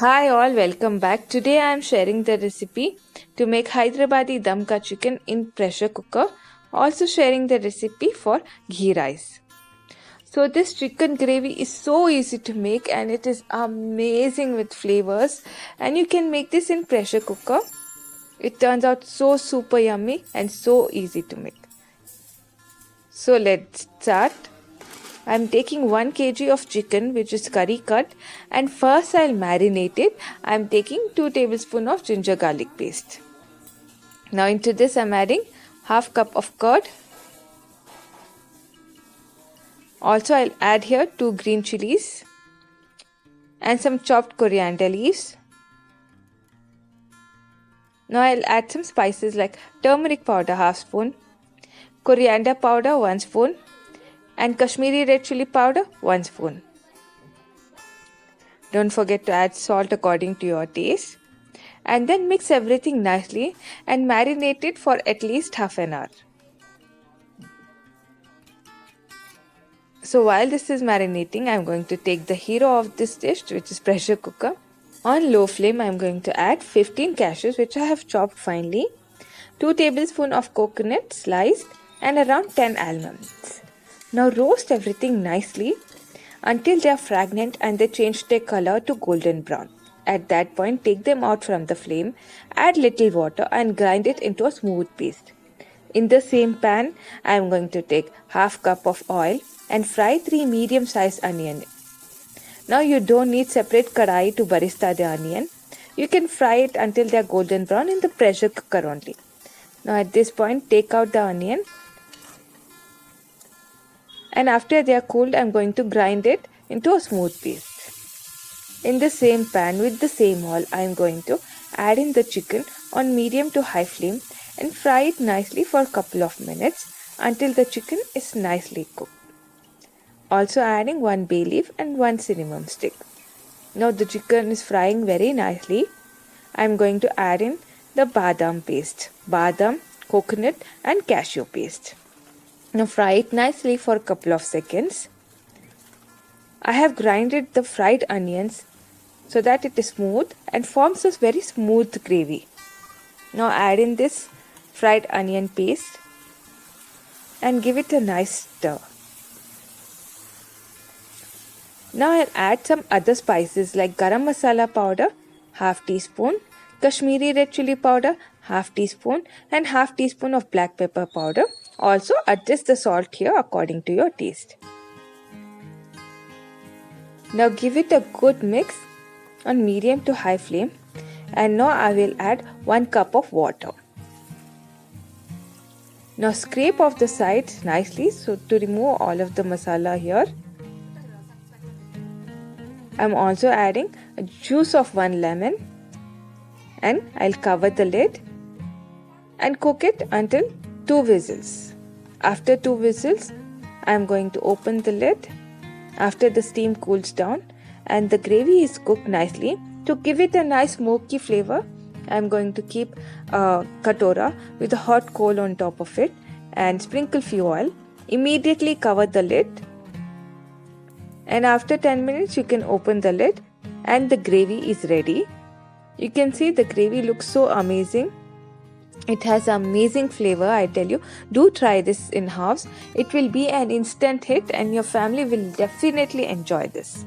Hi all, welcome back. Today I am sharing the recipe to make Hyderabadi Dum Ka Chicken in pressure cooker. Also sharing the recipe for ghee rice. So this chicken gravy is so easy to make and it is amazing with flavors, and you can make this in pressure cooker. It turns out so super yummy and so easy to make. So let's start. I'm taking 1 kg of chicken which is curry cut, and first I'll marinate it. I'm taking 2 tablespoons of ginger garlic paste. Now into this I'm adding half cup of curd. Also I'll add here 2 green chilies and some chopped coriander leaves. Now I'll add some spices like turmeric powder half spoon, coriander powder 1 spoon, and Kashmiri red chili powder 1 spoon. Don't forget to add salt according to your taste. And then mix everything nicely and marinate it for at least half an hour. So while this is marinating, I am going to take the hero of this dish, which is pressure cooker. On low flame, I am going to add 15 cashews which I have chopped finely, 2 tablespoons of coconut sliced, and around 10 almonds. Now roast everything nicely until they are fragrant and they change their color to golden brown. At that point, take them out from the flame, add little water and grind it into a smooth paste. In the same pan, I am going to take half cup of oil and fry 3 medium-sized onions. Now you don't need separate kadai to barista the onion. You can fry it until they are golden brown in the pressure cooker only. Now at this point, take out the onion. And after they are cooled, I am going to grind it into a smooth paste. In the same pan with the same oil, I am going to add in the chicken on medium to high flame and fry it nicely for a couple of minutes until the chicken is nicely cooked. Also adding 1 bay leaf and 1 cinnamon stick. Now the chicken is frying very nicely. I am going to add in the badam paste, badam, coconut and cashew paste. Now fry it nicely for a couple of seconds. I have grinded the fried onions so that it is smooth and forms a very smooth gravy. Now add in this fried onion paste and give it a nice stir. Now I'll add some other spices like garam masala powder, half teaspoon, Kashmiri red chili powder, half teaspoon, and half teaspoon of black pepper powder. Also adjust the salt here according to your taste. Now give it a good mix on medium to high flame, and now I will add 1 cup of water. Now scrape off the sides nicely so to remove all of the masala here. I am also adding a juice of 1 lemon, and I'll cover the lid and cook it until 2 whistles. After 2 whistles, I am going to open the lid after the steam cools down and the gravy is cooked nicely. To give it a nice smoky flavor, I am going to keep a katora with a hot coal on top of it and sprinkle few oil. Immediately cover the lid, and after 10 minutes you can open the lid and the gravy is ready. You can see the gravy looks so amazing. It has amazing flavor, I tell you. Do try this in house. It will be an instant hit and your family will definitely enjoy this.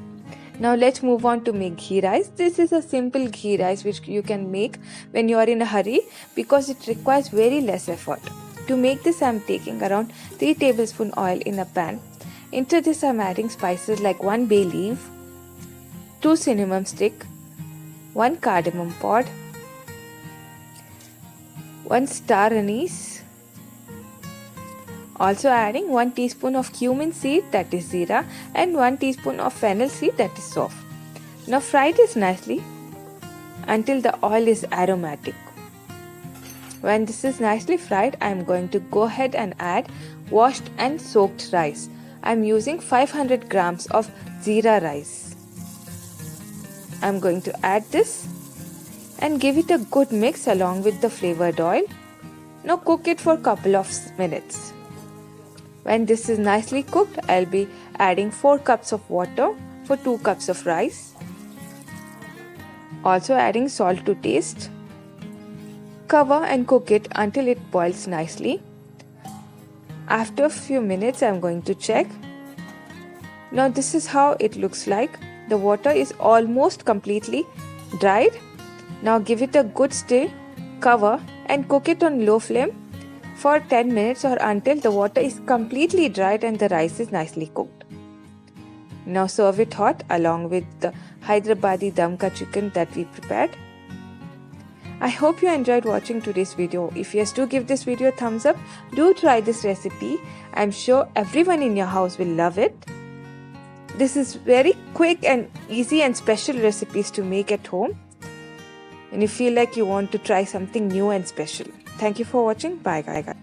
Now let's move on to make ghee rice. This is a simple ghee rice which you can make when you are in a hurry because it requires very less effort. To make this, I am taking around 3 tablespoons oil in a pan. Into this I am adding spices like 1 bay leaf, 2 cinnamon stick, 1 cardamom pod, 1 star anise. Also adding 1 teaspoon of cumin seed, that is zira, and 1 teaspoon of fennel seed, that is soft. Now fry this nicely until the oil is aromatic. When this is nicely fried, I am going to go ahead and add washed and soaked rice. I am using 500 grams of zira rice. I am going to add this and give it a good mix along with the flavored oil. Now cook it for a couple of minutes. When this is nicely cooked, I'll be adding 4 cups of water for 2 cups of rice. Also adding salt to taste. Cover and cook it until it boils nicely. After a few minutes, I'm going to check. Now this is how it looks like. The water is almost completely dried. Now give it a good stir, cover and cook it on low flame for 10 minutes or until the water is completely dried and the rice is nicely cooked. Now serve it hot along with the Hyderabadi Dum Ka Chicken that we prepared. I hope you enjoyed watching today's video. If yes, do give this video a thumbs up. Do try this recipe. I'm sure everyone in your house will love it. This is very quick and easy and special recipes to make at home. And you feel like you want to try something new and special. Thank you for watching. Bye guys.